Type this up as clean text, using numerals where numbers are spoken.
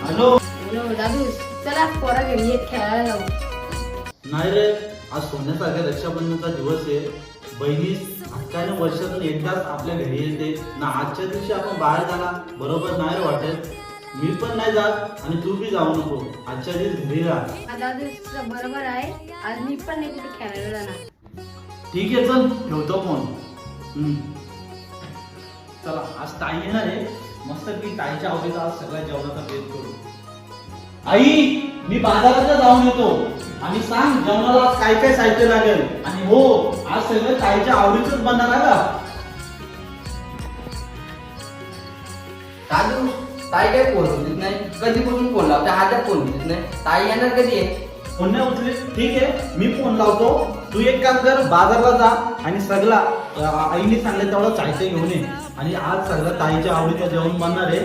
Hello hello दादू, चला पोरा घरी येत खेळायला जाऊ. नाही रे, आज सोन्यासारख्या रक्षाबंधनचा दिवस आहे. बहिणी हक्काने वर्षातून एकदाच आपल्या घरी येते ना. आजच्या दिवशी आपण बाहेर जाणार बरोबर नाही रे वाटत. मी पण नाही जात आणि तू बी जाऊ नको. आजच्या दिवस घरी राहा. हा दादू तुझं बरोबर आहे. आज मी पण नाही कुठे खेळायला जाणार. ठीक आहे, चल ठेवतो फोन. चला, आज ताई येणार आहे. मस्त की ताईच्या आवडीचा आज सगळ्या जेवणाचा बेत करू. आई, मी बाजारात जाऊन येतो आणि सांग जेवणाला आज काय काय साहित्य लागेल. आणि हो, आज सगळं ताईच्या आवडीचंच बनणार आहे का? दादू, ताई काय फोन उचलत नाही. कधीपासून फोन लावते, आता फोन उचलत नाही. ताई येणार कधी आहे? फोन नाही उचले, ठीक आहे मी फोन लावतो. तू एक काम कर, बाजारला जा आणि सगळा आईने सांगले तेवढं साहित्य घेऊन ये. आणि आज सगळं ताईच्या आवडीचं जेवण बनणार आहे.